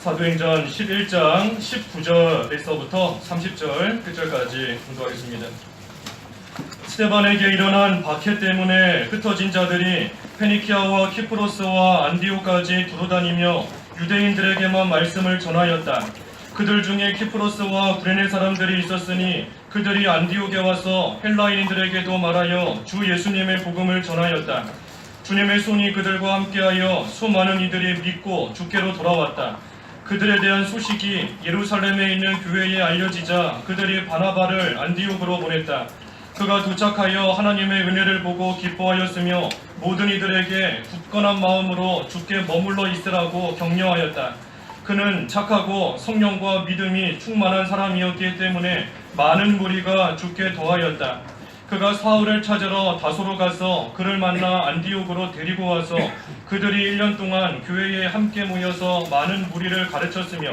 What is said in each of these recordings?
사도행전 11장 19절에서부터 30절 끝절까지 공부하겠습니다. 스데반에게 일어난 박해 때문에 흩어진 자들이 페니키아와 키프로스와 안디오까지 두루다니며 유대인들에게만 말씀을 전하였다. 그들 중에 키프로스와 구레네 사람들이 있었으니 그들이 안디옥에 와서 헬라인들에게도 말하여 주 예수님의 복음을 전하였다. 주님의 손이 그들과 함께하여 수많은 이들이 믿고 주께로 돌아왔다. 그들에 대한 소식이 예루살렘에 있는 교회에 알려지자 그들이 바나바를 안디옥으로 보냈다. 그가 도착하여 하나님의 은혜를 보고 기뻐하였으며 모든 이들에게 굳건한 마음으로 주께 머물러 있으라고 격려하였다. 그는 착하고 성령과 믿음이 충만한 사람이었기 때문에 많은 무리가 주께 더하였다. 그가 사울을 찾으러 다소로 가서 그를 만나 안디옥으로 데리고 와서 그들이 1년 동안 교회에 함께 모여서 많은 무리를 가르쳤으며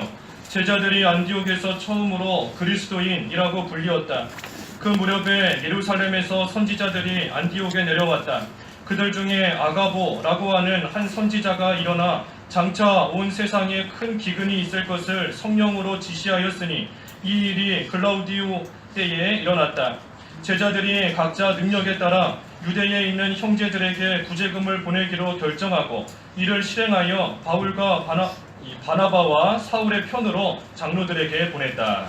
제자들이 안디옥에서 처음으로 그리스도인이라고 불리었다. 그 무렵에 예루살렘에서 선지자들이 안디옥에 내려왔다. 그들 중에 아가보라고 하는 한 선지자가 일어나 장차 온 세상에 큰 기근이 있을 것을 성령으로 지시하였으니 이 일이 글라우디오 때에 일어났다. 제자들이 각자 능력에 따라 유대에 있는 형제들에게 구제금을 보내기로 결정하고 이를 실행하여 바울과 바나바와 사울의 편으로 장로들에게 보냈다.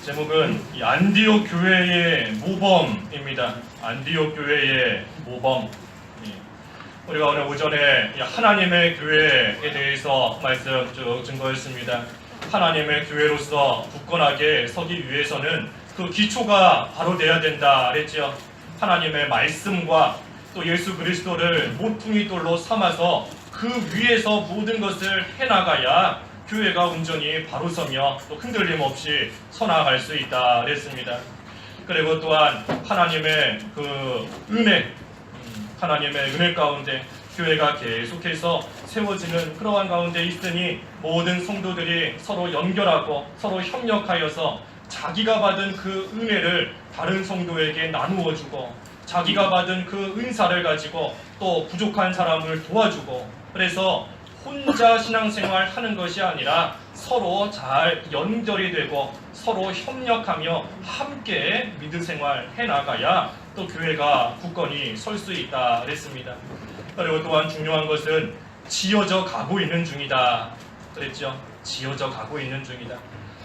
제목은 안디옥 교회의 모범입니다. 안디옥 교회의 모범. 우리가 오늘 오전에 하나님의 교회에 대해서 말씀 쭉 증거했습니다. 하나님의 교회로서 굳건하게 서기 위해서는 그 기초가 바로 돼야 된다 그랬죠. 하나님의 말씀과 또 예수 그리스도를 모퉁이 돌로 삼아서 그 위에서 모든 것을 해나가야 교회가 온전히 바로 서며 또 흔들림 없이 서나갈 수 있다 그랬습니다. 그리고 또한 하나님의 그 하나님의 은혜 가운데 교회가 계속해서 세워지는 그러한 가운데 있으니 모든 성도들이 서로 연결하고 서로 협력하여서 자기가 받은 그 은혜를 다른 성도에게 나누어 주고 자기가 받은 그 은사를 가지고 또 부족한 사람을 도와주고 그래서 혼자 신앙생활 하는 것이 아니라 서로 잘 연결이 되고 서로 협력하며 함께 믿음 생활 해나가야 또 교회가 굳건히 설 수 있다 그랬습니다. 그리고 또한 중요한 것은 지어져 가고 있는 중이다 그랬죠. 지어져 가고 있는 중이다.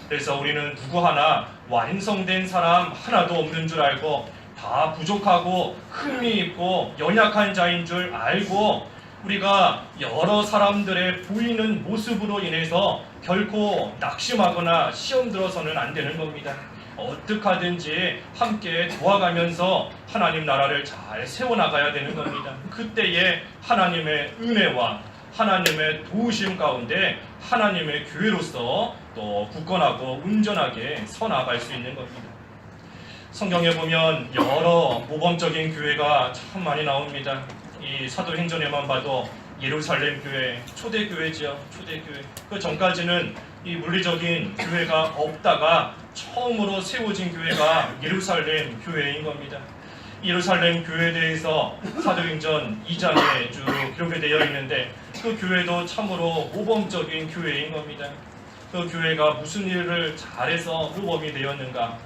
그래서 우리는 누구 하나 완성된 사람 하나도 없는 줄 알고 다 부족하고 흠이 있고 연약한 자인 줄 알고 우리가 여러 사람들의 보이는 모습으로 인해서 결코 낙심하거나 시험 들어서는 안 되는 겁니다. 어떻게 하든지 함께 도와가면서 하나님 나라를 잘 세워나가야 되는 겁니다. 그때에 하나님의 은혜와 하나님의 도우심 가운데 하나님의 교회로서 또 굳건하고 온전하게 서나갈 수 있는 겁니다. 성경에 보면 여러 모범적인 교회가 참 많이 나옵니다. 이 사도행전에만 봐도 예루살렘 교회, 초대교회지요. 초대교회. 그 전까지는 이 물리적인 교회가 없다가 처음으로 세워진 교회가 예루살렘 교회인 겁니다. 예루살렘 교회에 대해서 사도행전 2장에 쭉 기록이 되어 있는데 그 교회도 참으로 모범적인 교회인 겁니다. 그 교회가 무슨 일을 잘해서 모범이 되었는가?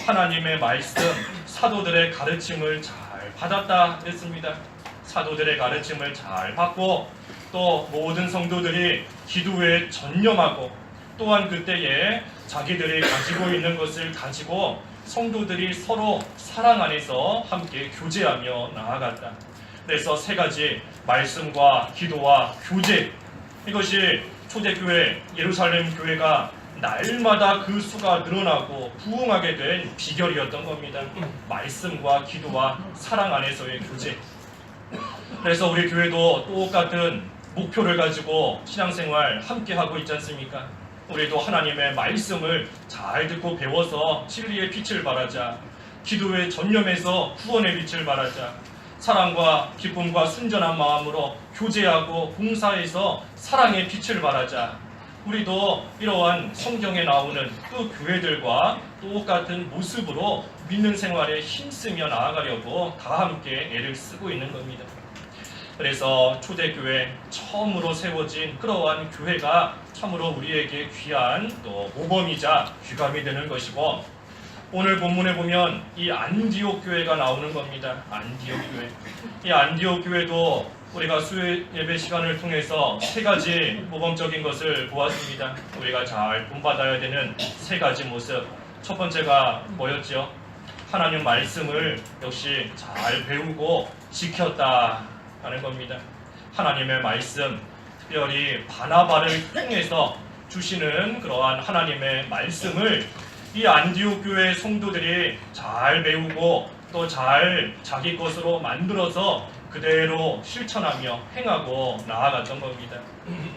하나님의 말씀, 사도들의 가르침을 잘 받았다 했습니다. 사도들의 가르침을 잘 받고 또 모든 성도들이 기도에 전념하고 또한 그때에 자기들이 가지고 있는 것을 가지고 성도들이 서로 사랑 안에서 함께 교제하며 나아갔다. 그래서 세 가지 말씀과 기도와 교제 이것이 초대교회 예루살렘 교회가 날마다 그 수가 늘어나고 부흥하게 된 비결이었던 겁니다. 말씀과 기도와 사랑 안에서의 교제. 그래서 우리 교회도 똑같은 목표를 가지고 신앙생활 함께 하고 있지 않습니까? 우리도 하나님의 말씀을 잘 듣고 배워서 진리의 빛을 발하자. 기도에 전념해서 구원의 빛을 발하자. 사랑과 기쁨과 순전한 마음으로 교제하고 봉사해서 사랑의 빛을 발하자. 우리도 이러한 성경에 나오는 그 교회들과 똑같은 모습으로 믿는 생활에 힘쓰며 나아가려고 다 함께 애를 쓰고 있는 겁니다. 그래서 초대교회 처음으로 세워진 그러한 교회가 참으로 우리에게 귀한 또 모범이자 귀감이 되는 것이고, 오늘 본문에 보면 이 안디옥 교회가 나오는 겁니다. 안디옥 교회. 이 안디옥 교회도 우리가 수요 예배 시간을 통해서 세 가지 모범적인 것을 보았습니다. 우리가 잘 본받아야 되는 세 가지 모습. 첫 번째가 뭐였죠? 하나님 말씀을 역시 잘 배우고 지켰다 하는 겁니다. 하나님의 말씀, 특별히 바나바를 통해서 주시는 그러한 하나님의 말씀을 이 안디옥 교회 성도들이 잘 배우고 또 잘 자기 것으로 만들어서 그대로 실천하며 행하고 나아갔던 겁니다.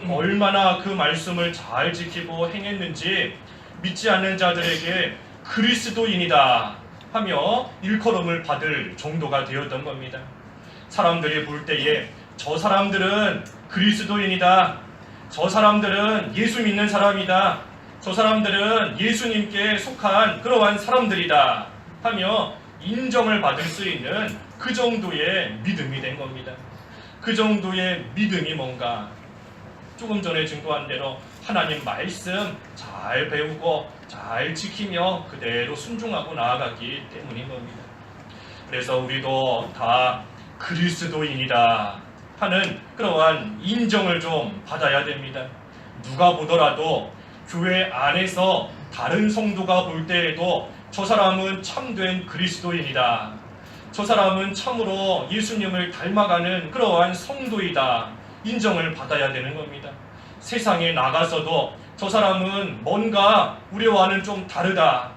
얼마나 그 말씀을 잘 지키고 행했는지 믿지 않는 자들에게 그리스도인이다 하며 일컬음을 받을 정도가 되었던 겁니다. 사람들이 볼 때에 저 사람들은 그리스도인이다, 저 사람들은 예수 믿는 사람이다, 저 사람들은 예수님께 속한 그러한 사람들이다 하며 인정을 받을 수 있는 그 정도의 믿음이 된 겁니다. 그 정도의 믿음이 뭔가? 조금 전에 증거한 대로 하나님 말씀 잘 배우고 잘 지키며 그대로 순종하고 나아가기 때문인 겁니다. 그래서 우리도 다 그리스도인이다 하는 그러한 인정을 좀 받아야 됩니다. 누가 보더라도 교회 안에서 다른 성도가 볼 때에도 저 사람은 참된 그리스도인이다, 저 사람은 참으로 예수님을 닮아가는 그러한 성도이다 인정을 받아야 되는 겁니다. 세상에 나가서도 저 사람은 뭔가 우리와는 좀 다르다,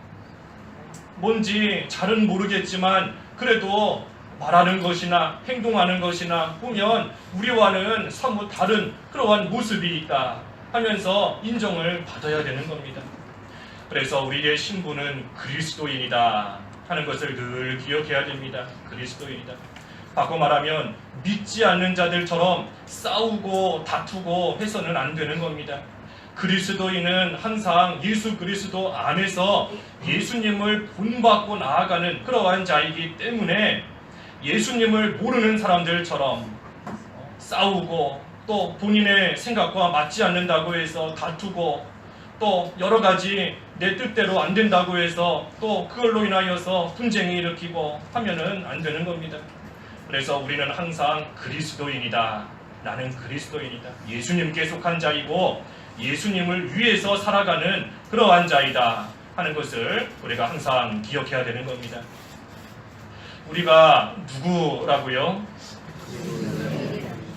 뭔지 잘은 모르겠지만 그래도 말하는 것이나 행동하는 것이나 보면 우리와는 사뭇 다른 그러한 모습이 있다 하면서 인정을 받아야 되는 겁니다. 그래서 우리의 신분은 그리스도인이다 하는 것을 늘 기억해야 됩니다. 그리스도인이다. 바꿔 말하면 믿지 않는 자들처럼 싸우고 다투고 해서는 안 되는 겁니다. 그리스도인은 항상 예수 그리스도 안에서 예수님을 본받고 나아가는 그러한 자이기 때문에 예수님을 모르는 사람들처럼 싸우고 또 본인의 생각과 맞지 않는다고 해서 다투고 또 여러 가지 내 뜻대로 안 된다고 해서 또 그걸로 인하여서 분쟁이 일으키고 하면은 안 되는 겁니다. 그래서 우리는 항상 그리스도인이다, 나는 그리스도인이다, 예수님께 속한 자이고 예수님을 위해서 살아가는 그러한 자이다 하는 것을 우리가 항상 기억해야 되는 겁니다. 우리가 누구라고요?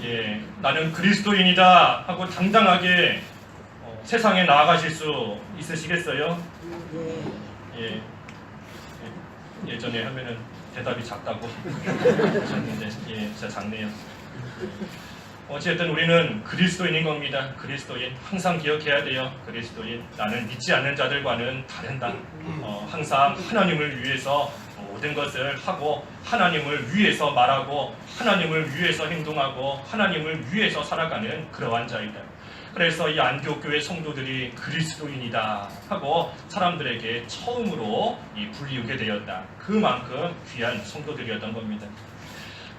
예, 나는 그리스도인이다 하고 당당하게 세상에 나아가실 수 있으시겠어요? 예, 예전에 하면은 대답이 작다고 하셨는데 예, 진짜 작네요. 어쨌든 우리는 그리스도인인 겁니다. 그리스도인 항상 기억해야 돼요. 그리스도인, 나는 믿지 않는 자들과는 다른다. 항상 하나님을 위해서 모든 것을 하고 하나님을 위해서 말하고 하나님을 위해서 행동하고 하나님을 위해서 살아가는 그러한 자이다. 그래서 이 안디옥 교회 성도들이 그리스도인이다 하고 사람들에게 처음으로 불리우게 되었다. 그만큼 귀한 성도들이었던 겁니다.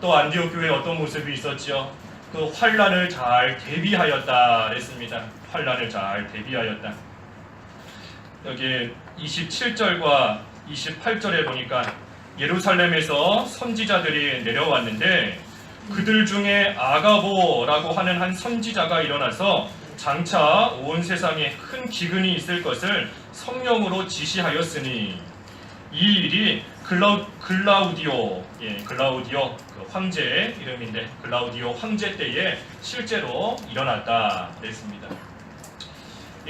또 안디옥 교회에 어떤 모습이 있었죠? 그 환난을 잘 대비하였다 했습니다. 환난을 잘 대비하였다. 여기 27절과 28절에 보니까 예루살렘에서 선지자들이 내려왔는데 그들 중에 아가보라고 하는 한 선지자가 일어나서 장차 온 세상에 큰 기근이 있을 것을 성령으로 지시하였으니 이 일이 글라우디오 그 황제의 이름인데 글라우디오 황제 때에 실제로 일어났다 그랬습니다.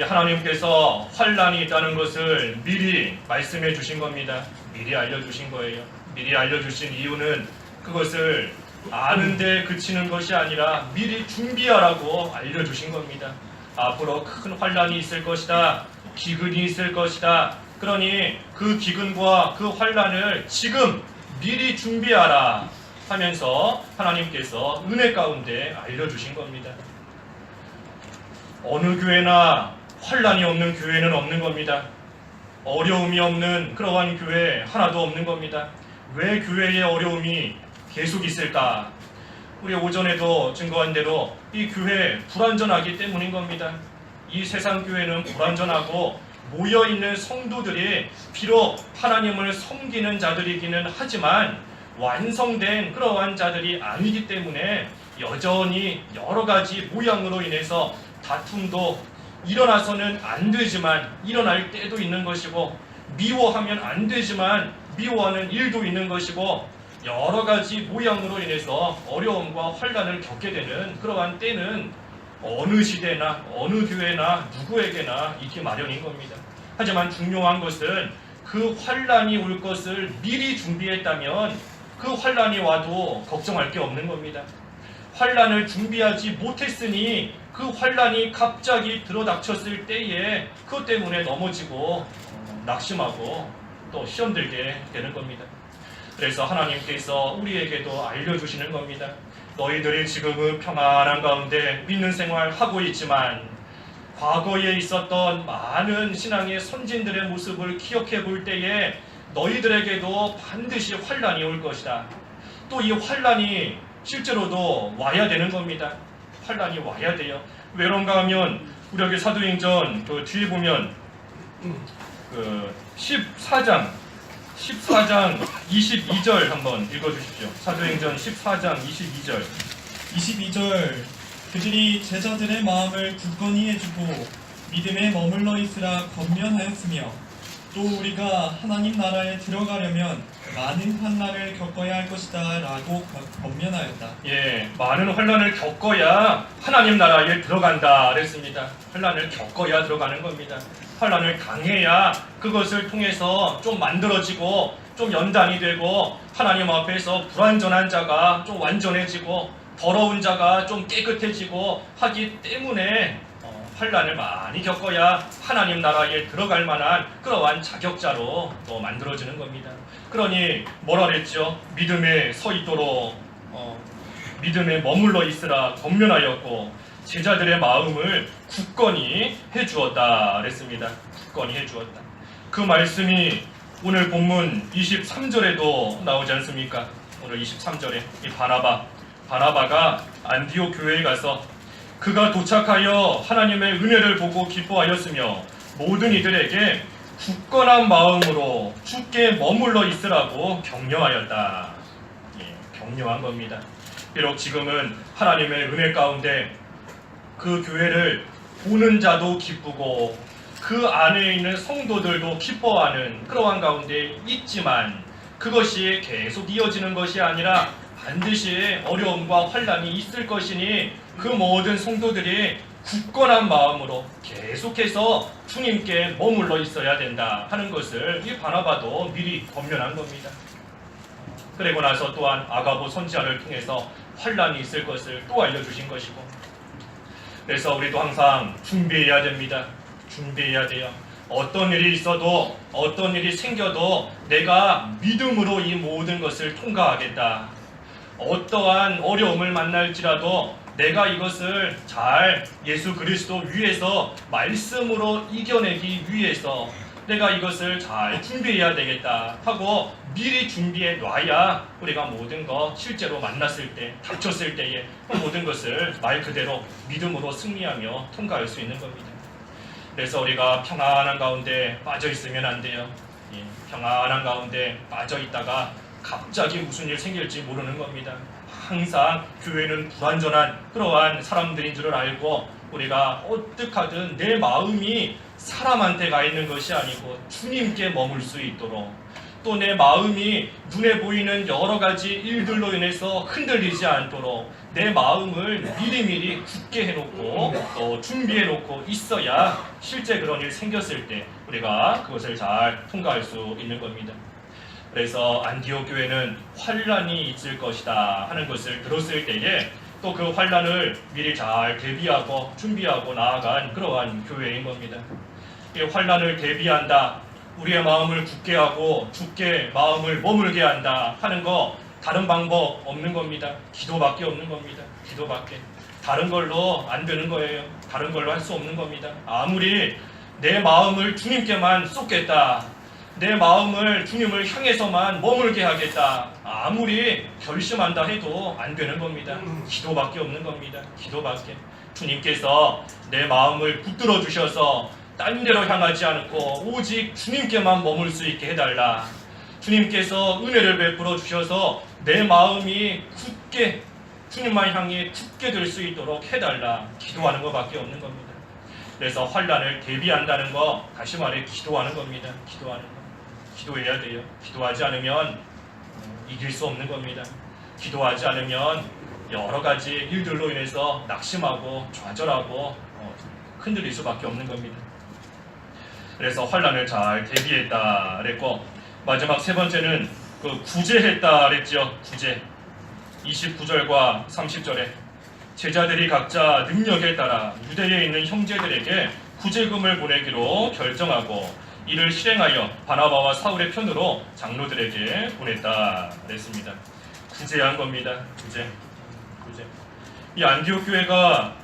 하나님께서 환난이 있다는 것을 미리 말씀해 주신 겁니다. 미리 알려주신 거예요. 미리 알려주신 이유는 그것을 아는데 그치는 것이 아니라 미리 준비하라고 알려주신 겁니다. 앞으로 큰 환난이 있을 것이다, 기근이 있을 것이다. 그러니 그 기근과 그 환난을 지금 미리 준비하라 하면서 하나님께서 은혜 가운데 알려주신 겁니다. 어느 교회나 환난이 없는 교회는 없는 겁니다. 어려움이 없는 그러한 교회 하나도 없는 겁니다. 왜 교회에 어려움이 계속 있을까? 우리 오전에도 증거한 대로 이 교회 불완전하기 때문인 겁니다. 이 세상 교회는 불완전하고 모여있는 성도들이 비록 하나님을 섬기는 자들이기는 하지만 완성된 그러한 자들이 아니기 때문에 여전히 여러 가지 모양으로 인해서 다툼도 일어나서는 안 되지만 일어날 때도 있는 것이고, 미워하면 안 되지만 미워하는 일도 있는 것이고, 여러 가지 모양으로 인해서 어려움과 환난을 겪게 되는 그러한 때는 어느 시대나 어느 교회나 누구에게나 있기 마련인 겁니다. 하지만 중요한 것은 그 환난이 올 것을 미리 준비했다면 그 환난이 와도 걱정할 게 없는 겁니다. 환난을 준비하지 못했으니 그 환난이 갑자기 들어닥쳤을 때에 그것 때문에 넘어지고 낙심하고 또 시험 들게 되는 겁니다. 그래서 하나님께서 우리에게도 알려주시는 겁니다. 너희들이 지금은 평안한 가운데 믿는 생활 하고 있지만 과거에 있었던 많은 신앙의 선진들의 모습을 기억해 볼 때에 너희들에게도 반드시 환난이 올 것이다. 또 이 환난이 실제로도 와야 되는 겁니다. 환난이 와야 돼요. 왜 그런가 하면 우리 여기 사도행전 그 뒤에 보면 그 14장 22절 한번 읽어주십시오. 사도행전 14장 22절. 22절 그들이 제자들의 마음을 굳건히 해주고 믿음에 머물러 있으라 권면하였으며 또 우리가 하나님 나라에 들어가려면 많은 환난을 겪어야 할 것이다 라고 권면하였다. 예, 많은 환난을 겪어야 하나님 나라에 들어간다 그랬습니다. 환난을 겪어야 들어가는 겁니다. 환난을 당해야 그것을 통해서 좀 만들어지고 좀 연단이 되고 하나님 앞에서 불완전한 자가 좀 완전해지고 더러운 자가 좀 깨끗해지고 하기 때문에 환난을 많이 겪어야 하나님 나라에 들어갈 만한 그러한 자격자로 또 만들어지는 겁니다. 그러니 뭐라 그랬죠? 믿음에 서 있도록 믿음에 머물러 있으라 권면하였고 제자들의 마음을 굳건히 해주었다 그랬습니다. 굳건히 해주었다. 그 말씀이 오늘 본문 23절에도 나오지 않습니까? 오늘 23절에 이 바나바가 안디옥 교회에 가서 그가 도착하여 하나님의 은혜를 보고 기뻐하였으며 모든 이들에게 굳건한 마음으로 주께 머물러 있으라고 격려하였다. 예, 격려한 겁니다. 비록 지금은 하나님의 은혜 가운데 그 교회를 보는 자도 기쁘고 그 안에 있는 성도들도 기뻐하는 그러한 가운데 있지만 그것이 계속 이어지는 것이 아니라 반드시 어려움과 환난이 있을 것이니 그 모든 성도들이 굳건한 마음으로 계속해서 주님께 머물러 있어야 된다 하는 것을 이 바나바도 미리 권면한 겁니다. 그리고 나서 또한 아가보 선지자를 통해서 환난이 있을 것을 또 알려주신 것이고, 그래서 우리도 항상 준비해야 됩니다. 준비해야 돼요. 어떤 일이 있어도 어떤 일이 생겨도 내가 믿음으로 이 모든 것을 통과하겠다. 어떠한 어려움을 만날지라도 내가 이것을 잘 예수 그리스도 위에서 말씀으로 이겨내기 위해서 내가 이것을 잘 준비해야 되겠다 하고 미리 준비해 놔야 우리가 모든 것 실제로 만났을 때, 닥쳤을 때에 그 모든 것을 말 그대로 믿음으로 승리하며 통과할 수 있는 겁니다. 그래서 우리가 평안한 가운데 빠져 있으면 안 돼요. 평안한 가운데 빠져 있다가 갑자기 무슨 일 생길지 모르는 겁니다. 항상 교회는 불완전한 그러한 사람들인 줄을 알고 우리가 어떻게 하든 내 마음이 사람한테 가 있는 것이 아니고 주님께 머물 수 있도록, 또 내 마음이 눈에 보이는 여러 가지 일들로 인해서 흔들리지 않도록 내 마음을 미리미리 굳게 해놓고 또 준비해놓고 있어야 실제 그런 일 생겼을 때 우리가 그것을 잘 통과할 수 있는 겁니다. 그래서 안디옥 교회는 환난이 있을 것이다 하는 것을 들었을 때에 또 그 환난을 미리 잘 대비하고 준비하고 나아간 그러한 교회인 겁니다. 이 환난을 대비한다, 우리의 마음을 굳게 하고 주께 마음을 머물게 한다 하는 거 다른 방법 없는 겁니다. 기도밖에 없는 겁니다. 기도밖에. 다른 걸로 안 되는 거예요. 다른 걸로 할 수 없는 겁니다. 아무리 내 마음을 주님께만 쏟겠다, 내 마음을 주님을 향해서만 머물게 하겠다. 아무리 결심한다 해도 안 되는 겁니다. 기도밖에 없는 겁니다. 기도밖에. 주님께서 내 마음을 붙들어 주셔서 딴 데로 향하지 않고 오직 주님께만 머물 수 있게 해달라. 주님께서 은혜를 베풀어 주셔서 내 마음이 굳게 주님만 향해 굳게 될 수 있도록 해달라. 기도하는 것밖에 없는 겁니다. 그래서 환난을 대비한다는 거, 다시 말해 기도하는 겁니다. 기도하는 거. 기도해야 돼요. 기도하지 않으면 이길 수 없는 겁니다. 기도하지 않으면 여러 가지 일들로 인해서 낙심하고 좌절하고 흔들릴 수밖에 없는 겁니다. 그래서 환난을 잘 대비했다 그랬고, 마지막 세 번째는 그 구제했다 그랬죠. 구제. 29절과 30절에 제자들이 각자 능력에 따라 유대에 있는 형제들에게 구제금을 보내기로 결정하고 이를 실행하여 바나바와 사울의 편으로 장로들에게 보냈다 그랬습니다. 구제한 겁니다. 구제. 이 안디옥 교회가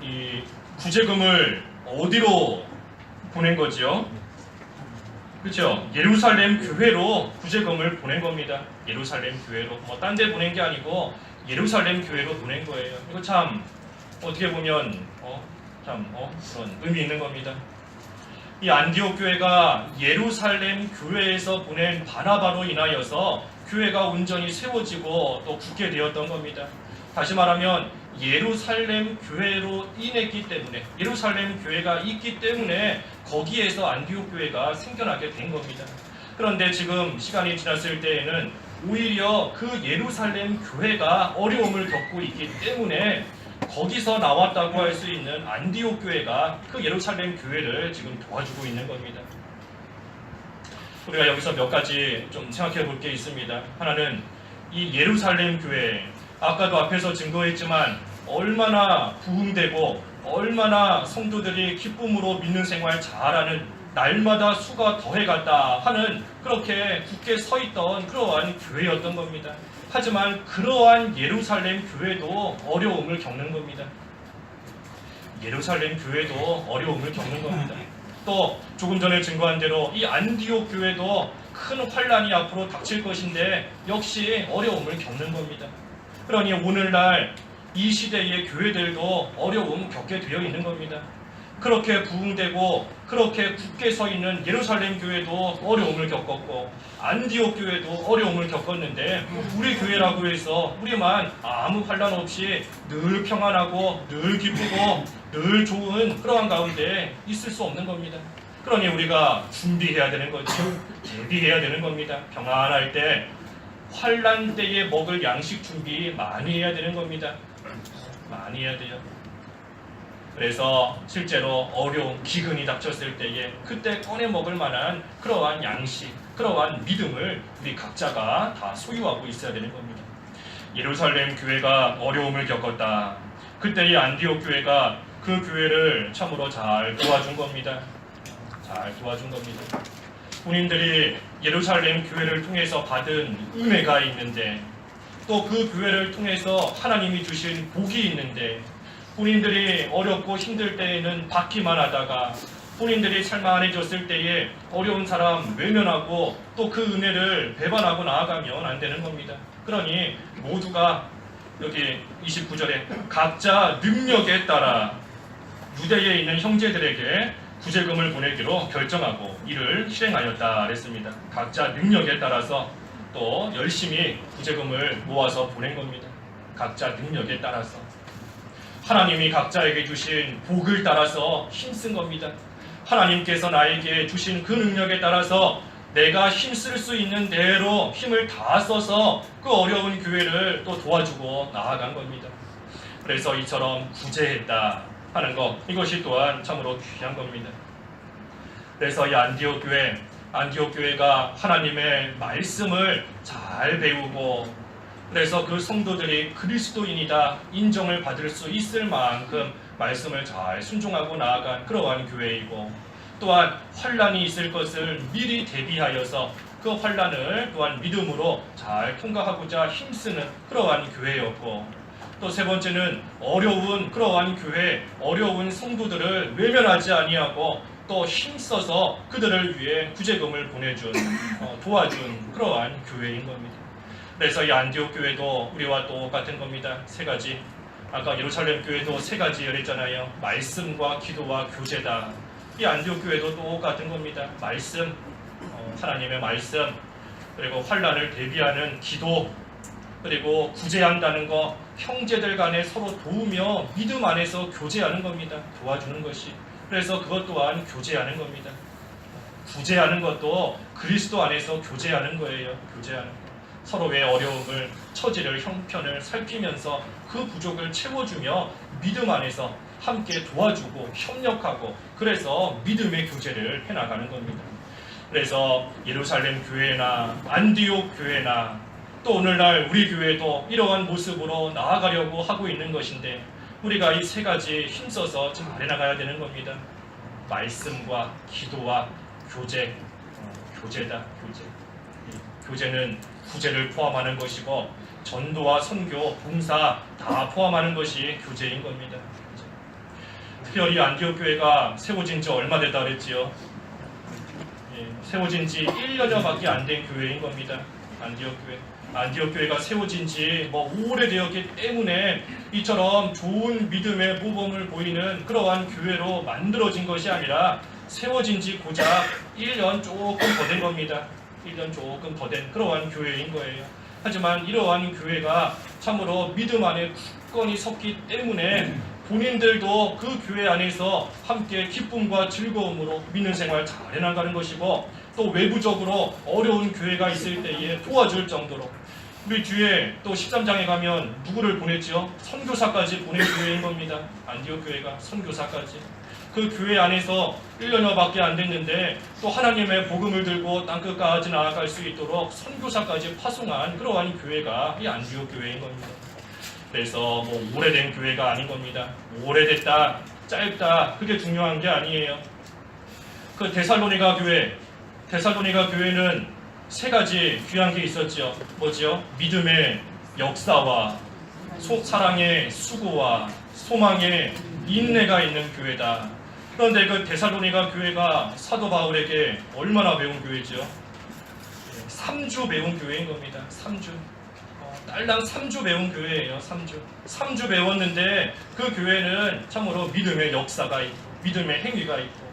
이 구제금을 어디로 보낸 거지요? 그렇죠. 예루살렘 교회로 구제금을 보낸 겁니다. 예루살렘 교회로. 뭐 딴 데 보낸 게 아니고 예루살렘 교회로 보낸 거예요. 이거 참 어떻게 보면 그런 의미 있는 겁니다. 이 안디옥 교회가 예루살렘 교회에서 보낸 바나바로 인하여서 교회가 온전히 세워지고 또 굳게 되었던 겁니다. 다시 말하면 예루살렘 교회로 인했기 때문에, 예루살렘 교회가 있기 때문에 거기에서 안디옥 교회가 생겨나게 된 겁니다. 그런데 지금 시간이 지났을 때에는 오히려 그 예루살렘 교회가 어려움을 겪고 있기 때문에 거기서 나왔다고 할 수 있는 안디옥 교회가 그 예루살렘 교회를 지금 도와주고 있는 겁니다. 우리가 여기서 몇 가지 좀 생각해 볼 게 있습니다. 하나는 이 예루살렘 교회, 아까도 앞에서 증거했지만 얼마나 부흥되고 얼마나 성도들이 기쁨으로 믿는 생활 잘하는, 날마다 수가 더해갔다 하는 그렇게 굳게 서 있던 그러한 교회였던 겁니다. 하지만 그러한 예루살렘 교회도 어려움을 겪는 겁니다. 예루살렘 교회도 어려움을 겪는 겁니다. 또 조금 전에 증거한 대로 이 안디옥 교회도 큰 환란이 앞으로 닥칠 것인데 역시 어려움을 겪는 겁니다. 그러니 오늘날 이 시대의 교회들도 어려움 겪게 되어 있는 겁니다. 그렇게 부흥되고 그렇게 굳게 서 있는 예루살렘 교회도 어려움을 겪었고 안디옥 교회도 어려움을 겪었는데 우리 교회라고 해서 우리만 아무 환란 없이 늘 평안하고 늘 기쁘고 늘 좋은 그러한 가운데 있을 수 없는 겁니다. 그러니 우리가 준비해야 되는 거죠. 대비해야 되는 겁니다. 평안할 때 환란 때에 먹을 양식 준비 많이 해야 되는 겁니다. 많이 해야 돼요. 그래서 실제로 어려운 기근이 닥쳤을 때에 그때 꺼내 먹을 만한 그러한 양식, 그러한 믿음을 우리 각자가 다 소유하고 있어야 되는 겁니다. 예루살렘 교회가 어려움을 겪었다. 그때 이 안디옥 교회가 그 교회를 참으로 잘 도와준 겁니다. 잘 도와준 겁니다. 본인들이 예루살렘 교회를 통해서 받은 은혜가 있는데 또 그 교회를 통해서 하나님이 주신 복이 있는데 본인들이 어렵고 힘들 때에는 받기만 하다가 본인들이 살만해졌을 때에 어려운 사람 외면하고 또 그 은혜를 배반하고 나아가면 안 되는 겁니다. 그러니 모두가 여기 29절에 각자 능력에 따라 유대에 있는 형제들에게 구제금을 보내기로 결정하고 이를 실행하였다 그랬습니다. 각자 능력에 따라서 또 열심히 구제금을 모아서 보낸 겁니다. 각자 능력에 따라서. 하나님이 각자에게 주신 복을 따라서 힘쓴 겁니다. 하나님께서 나에게 주신 그 능력에 따라서 내가 힘쓸 수 있는 대로 힘을 다 써서 그 어려운 교회를 또 도와주고 나아간 겁니다. 그래서 이처럼 구제했다 하는 것, 이것이 또한 참으로 귀한 겁니다. 그래서 이 안디옥 교회가 하나님의 말씀을 잘 배우고 그래서 그 성도들이 그리스도인이다 인정을 받을 수 있을 만큼 말씀을 잘 순종하고 나아간 그러한 교회이고, 또한 환란이 있을 것을 미리 대비하여서 그 환란을 또한 믿음으로 잘 통과하고자 힘쓰는 그러한 교회였고, 또 세 번째는 어려운 그러한 교회, 어려운 성도들을 외면하지 아니하고 또 힘써서 그들을 위해 구제금을 보내준 도와준 그러한 교회인 겁니다. 그래서 이 안디옥 교회도 우리와 똑같은 겁니다. 세 가지. 아까 예루살렘 교회도 세 가지 열했잖아요. 말씀과 기도와 교제다. 이 안디옥 교회도 똑같은 겁니다. 말씀, 하나님의 말씀, 그리고 환난을 대비하는 기도, 그리고 구제한다는 거, 형제들 간에 서로 도우며 믿음 안에서 교제하는 겁니다. 도와주는 것이. 그래서 그것 또한 교제하는 겁니다. 구제하는 것도 그리스도 안에서 교제하는 거예요. 교제하는 거. 서로의 어려움을, 처지를, 형편을 살피면서 그 부족을 채워주며 믿음 안에서 함께 도와주고 협력하고, 그래서 믿음의 교제를 해나가는 겁니다. 그래서 예루살렘 교회나 안디옥 교회나 또 오늘날 우리 교회도 이러한 모습으로 나아가려고 하고 있는 것인데, 우리가 이 세 가지 힘써서 잘 해나가야 되는 겁니다. 말씀과 기도와 교제, 교제다. 교제. 교제는 구제를 포함하는 것이고, 전도와 선교, 봉사 다 포함하는 것이 교제인 겁니다. 특별히 안디옥 교회가 세워진 지 얼마 됐다 그랬지요? 세워진 지 1년여밖에 안 된 교회인 겁니다. 안디옥 교회. 안디옥 교회가 세워진 지 오래되었기 때문에 이처럼 좋은 믿음의 모범을 보이는 그러한 교회로 만들어진 것이 아니라 세워진 지 고작 1년 조금 더 된 겁니다. 1년 조금 더 된 그러한 교회인 거예요. 하지만 이러한 교회가 참으로 믿음 안에 굳건히 섰기 때문에 본인들도 그 교회 안에서 함께 기쁨과 즐거움으로 믿는 생활 잘 해나가는 것이고, 또 외부적으로 어려운 교회가 있을 때에 도와줄 정도로, 우리 뒤에 또 13장에 가면 누구를 보냈지요? 선교사까지 보낸 교회인 겁니다. 안디옥 교회가 선교사까지. 그 교회 안에서 1년여밖에 안 됐는데 또 하나님의 복음을 들고 땅끝까지 나아갈 수 있도록 선교사까지 파송한 그러한 교회가 이 안디옥 교회인 겁니다. 그래서 오래된 교회가 아닌 겁니다. 오래됐다, 짧다, 그게 중요한 게 아니에요. 그 데살로니가 교회는 세 가지 귀한 게 있었죠. 뭐지요? 믿음의 역사와 사랑의 수고와 소망의 인내가 있는 교회다. 그런데 그 데살로니가 교회가 사도 바울에게 얼마나 배운 교회죠? 3주 배운 교회인 겁니다. 3주. 딸랑 3주 배운 교회예요. 3주 배웠는데 그 교회는 참으로 믿음의 역사가 있고, 믿음의 행위가 있고,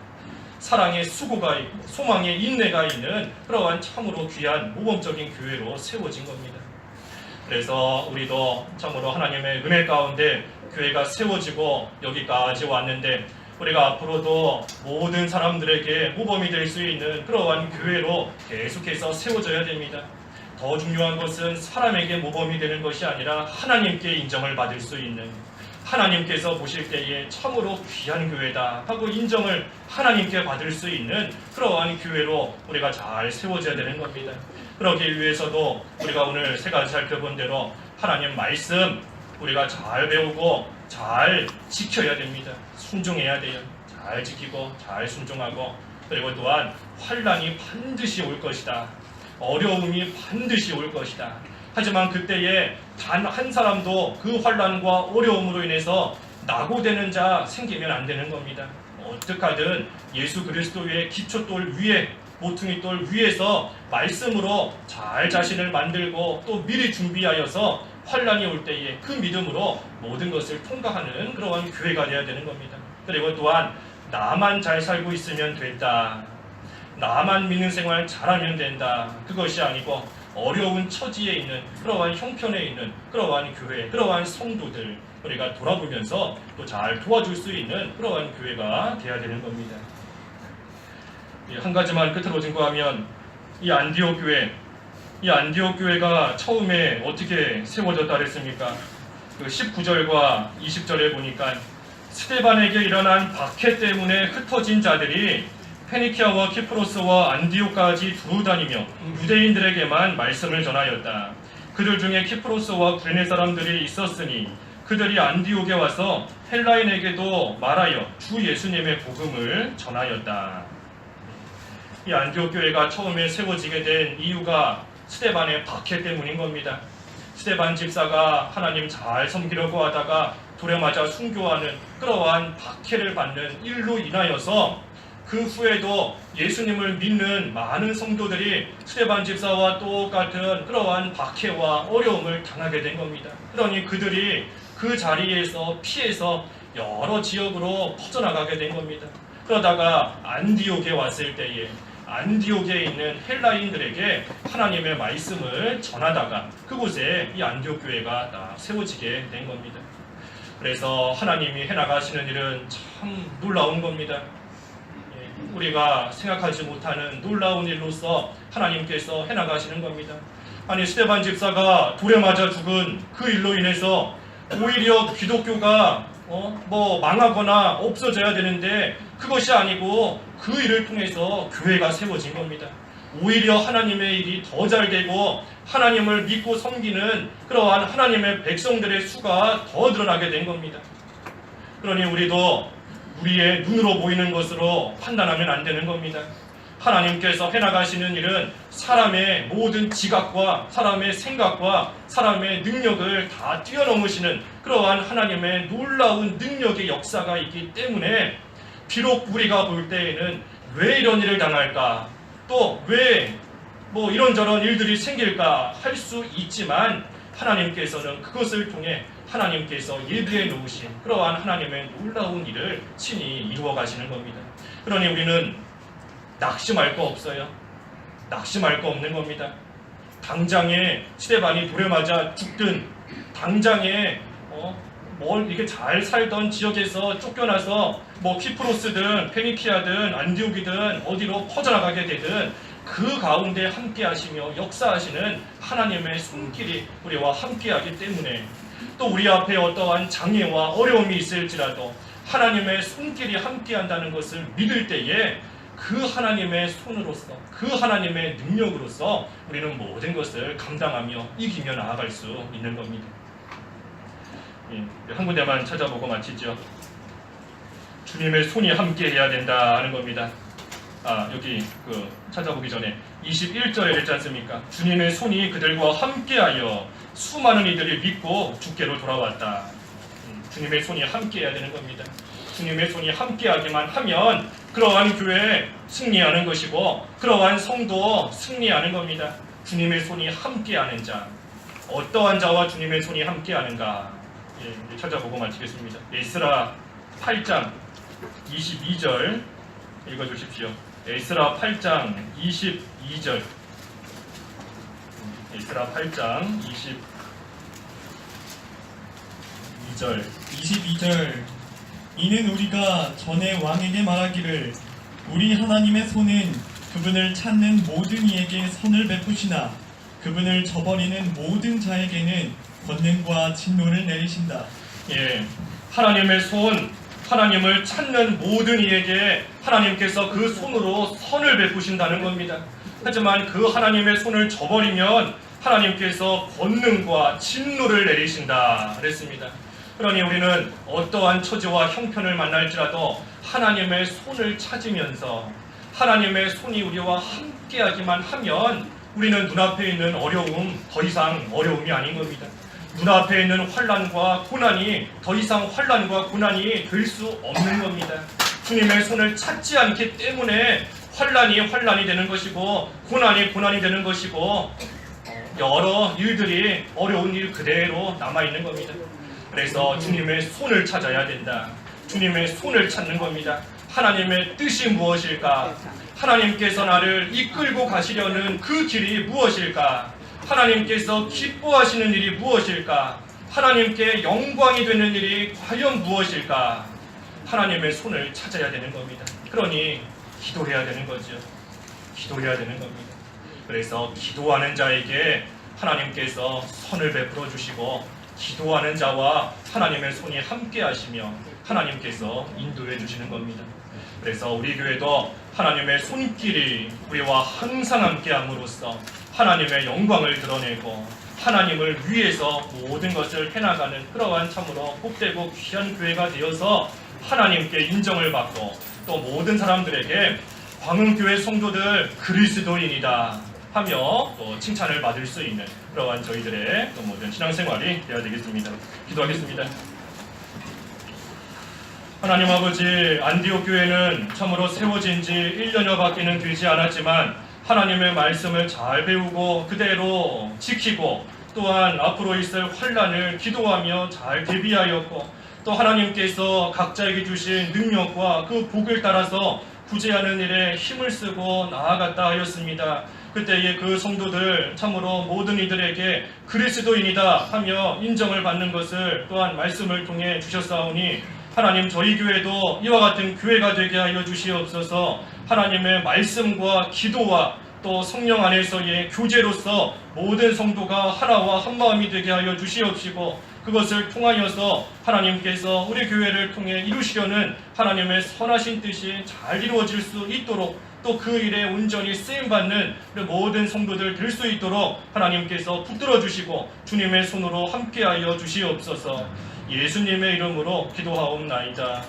사랑의 수고가 있고, 소망의 인내가 있는 그러한 참으로 귀한 모범적인 교회로 세워진 겁니다. 그래서 우리도 참으로 하나님의 은혜 가운데 교회가 세워지고 여기까지 왔는데, 우리가 앞으로도 모든 사람들에게 모범이 될 수 있는 그러한 교회로 계속해서 세워져야 됩니다. 더 중요한 것은 사람에게 모범이 되는 것이 아니라 하나님께 인정을 받을 수 있는, 하나님께서 보실 때에 참으로 귀한 교회다 하고 인정을 하나님께 받을 수 있는 그러한 교회로 우리가 잘 세워져야 되는 겁니다. 그러기 위해서도 우리가 오늘 세 가지 살펴본 대로 하나님 말씀 우리가 잘 배우고 잘 지켜야 됩니다. 순종해야 돼요. 잘 지키고 잘 순종하고, 그리고 또한 환난이 반드시 올 것이다. 어려움이 반드시 올 것이다. 하지만 그때에 단 한 사람도 그 환난과 어려움으로 인해서 낙오되는 자 생기면 안 되는 겁니다. 어떻게 하든 예수 그리스도의 기초돌 위에, 모퉁이돌 위에서 말씀으로 잘 자신을 만들고 또 미리 준비하여서 환난이 올 때에 그 믿음으로 모든 것을 통과하는 그러한 교회가 되어야 되는 겁니다. 그리고 또한 나만 잘 살고 있으면 된다, 나만 믿는 생활 잘하면 된다, 그것이 아니고 어려운 처지에 있는 그러한 형편에 있는 그러한 교회, 그러한 성도들 우리가 돌아보면서 또 잘 도와줄 수 있는 그러한 교회가 되어야 되는 겁니다. 한 가지만 끝으로 증거하면 이 안디옥 교회가 처음에 어떻게 세워졌다 그랬습니까? 그 19절과 20절에 보니까 스데반에게 일어난 박해 때문에 흩어진 자들이 페니키아와 키프로스와 안디옥까지 두루 다니며 유대인들에게만 말씀을 전하였다. 그들 중에 키프로스와 구레네 사람들이 있었으니 그들이 안디옥에 와서 헬라인에게도 말하여 주 예수님의 복음을 전하였다. 이 안디옥 교회가 처음에 세워지게 된 이유가 스데반의 박해 때문인 겁니다. 스데반 집사가 하나님 잘 섬기려고 하다가 돌에 맞아 순교하는 그러한 박해를 받는 일로 인하여서 그 후에도 예수님을 믿는 많은 성도들이 스데반 집사와 똑같은 그러한 박해와 어려움을 당하게 된 겁니다. 그러니 그들이 그 자리에서 피해서 여러 지역으로 퍼져나가게 된 겁니다. 그러다가 안디옥에 왔을 때에 안디옥에 있는 헬라인들에게 하나님의 말씀을 전하다가 그곳에 이 안디옥 교회가 딱 세워지게 된 겁니다. 그래서 하나님이 해나가시는 일은 참 놀라운 겁니다. 우리가 생각하지 못하는 놀라운 일로서 하나님께서 해나가시는 겁니다. 아니 스데반 집사가 돌에 맞아 죽은 그 일로 인해서 오히려 기독교가 망하거나 없어져야 되는데 그것이 아니고 그 일을 통해서 교회가 세워진 겁니다. 오히려 하나님의 일이 더 잘 되고 하나님을 믿고 섬기는 그러한 하나님의 백성들의 수가 더 늘어나게 된 겁니다. 그러니 우리도 우리의 눈으로 보이는 것으로 판단하면 안 되는 겁니다. 하나님께서 해나가시는 일은 사람의 모든 지각과 사람의 생각과 사람의 능력을 다 뛰어넘으시는 그러한 하나님의 놀라운 능력의 역사가 있기 때문에 비록 우리가 볼 때에는 왜 이런 일을 당할까 또 왜 이런저런 일들이 생길까 할 수 있지만 하나님께서는 그것을 통해 하나님께서 예비해 놓으신 그러한 하나님의 놀라운 일을 친히 이루어 가시는 겁니다. 그러니 우리는 낙심할 거 없어요. 낙심할 거 없는 겁니다. 당장에 스데반이 돌에 맞아 죽든 당장에 이렇게 잘 살던 지역에서 쫓겨나서 키프로스든 페니키아든 안디옥이든 어디로 퍼져나가게 되든 그 가운데 함께 하시며 역사하시는 하나님의 손길이 우리와 함께 하기 때문에 또 우리 앞에 어떠한 장애와 어려움이 있을지라도 하나님의 손길이 함께 한다는 것을 믿을 때에 그 하나님의 손으로서 그 하나님의 능력으로서 우리는 모든 것을 감당하며 이기며 나아갈 수 있는 겁니다. 한 군데만 찾아보고 마치죠. 주님의 손이 함께 해야 된다 하는 겁니다. 여기 찾아보기 전에 21절에 있지 않습니까? 주님의 손이 그들과 함께하여 수많은 이들이 믿고 주께로 돌아왔다. 주님의 손이 함께해야 되는 겁니다. 주님의 손이 함께하기만 하면 그러한 교회 승리하는 것이고 그러한 성도 승리하는 겁니다. 주님의 손이 함께하는 자, 어떠한 자와 주님의 손이 함께하는가? 찾아보고 마치겠습니다. 에스라 8장 22절 읽어주십시오. 에스라 8장 22절. 에스라 8장 22절. 이는 우리가 전에 왕에게 말하기를 우리 하나님의 손은 그분을 찾는 모든 이에게 선을 베푸시나 그분을 저버리는 모든 자에게는 권능과 진노를 내리신다. 하나님의 손, 하나님을 찾는 모든 이에게 하나님께서 그 손으로 선을 베푸신다는 겁니다. 하지만 그 하나님의 손을 저버리면 하나님께서 권능과 진노를 내리신다 그랬습니다. 그러니 우리는 어떠한 처지와 형편을 만날지라도 하나님의 손을 찾으면서 하나님의 손이 우리와 함께하기만 하면 우리는 눈앞에 있는 어려움 더 이상 어려움이 아닌 겁니다. 눈앞에 있는 환난과 고난이 더 이상 환난과 고난이 될 수 없는 겁니다. 주님의 손을 찾지 않기 때문에 환난이 되는 것이고 고난이 되는 것이고 여러 일들이 어려운 일 그대로 남아있는 겁니다. 그래서 주님의 손을 찾아야 된다. 주님의 손을 찾는 겁니다. 하나님의 뜻이 무엇일까? 하나님께서 나를 이끌고 가시려는 그 길이 무엇일까? 하나님께서 기뻐하시는 일이 무엇일까? 하나님께 영광이 되는 일이 과연 무엇일까? 하나님의 손을 찾아야 되는 겁니다. 그러니 기도해야 되는 거죠. 기도해야 되는 겁니다. 그래서 기도하는 자에게 하나님께서 선을 베풀어 주시고 기도하는 자와 하나님의 손이 함께 하시며 하나님께서 인도해 주시는 겁니다. 그래서 우리 교회도 하나님의 손길이 우리와 항상 함께 함으로써 하나님의 영광을 드러내고 하나님을 위해서 모든 것을 해나가는 그러한 참으로 복되고 귀한 교회가 되어서 하나님께 인정을 받고 또 모든 사람들에게 광흥교회 성도들 그리스도인이다 하며 또 칭찬을 받을 수 있는 그러한 저희들의 또 모든 신앙생활이 되어야 되겠습니다. 기도하겠습니다. 하나님 아버지, 안디옥 교회는 참으로 세워진 지 1년여밖에는 되지 않았지만 하나님의 말씀을 잘 배우고 그대로 지키고 또한 앞으로 있을 환란을 기도하며 잘 대비하였고 또 하나님께서 각자에게 주신 능력과 그 복을 따라서 구제하는 일에 힘을 쓰고 나아갔다 하였습니다. 그때의 그 성도들 참으로 모든 이들에게 그리스도인이다 하며 인정을 받는 것을 또한 말씀을 통해 주셨사오니 하나님 저희 교회도 이와 같은 교회가 되게 하여 주시옵소서. 하나님의 말씀과 기도와 또 성령 안에서의 교제로서 모든 성도가 하나와 한 마음이 되게 하여 주시옵시고 그것을 통하여서 하나님께서 우리 교회를 통해 이루시려는 하나님의 선하신 뜻이 잘 이루어질 수 있도록 또 그 일에 온전히 쓰임받는 모든 성도들 될 수 있도록 하나님께서 붙들어 주시고 주님의 손으로 함께하여 주시옵소서. 예수님의 이름으로 기도하옵나이다.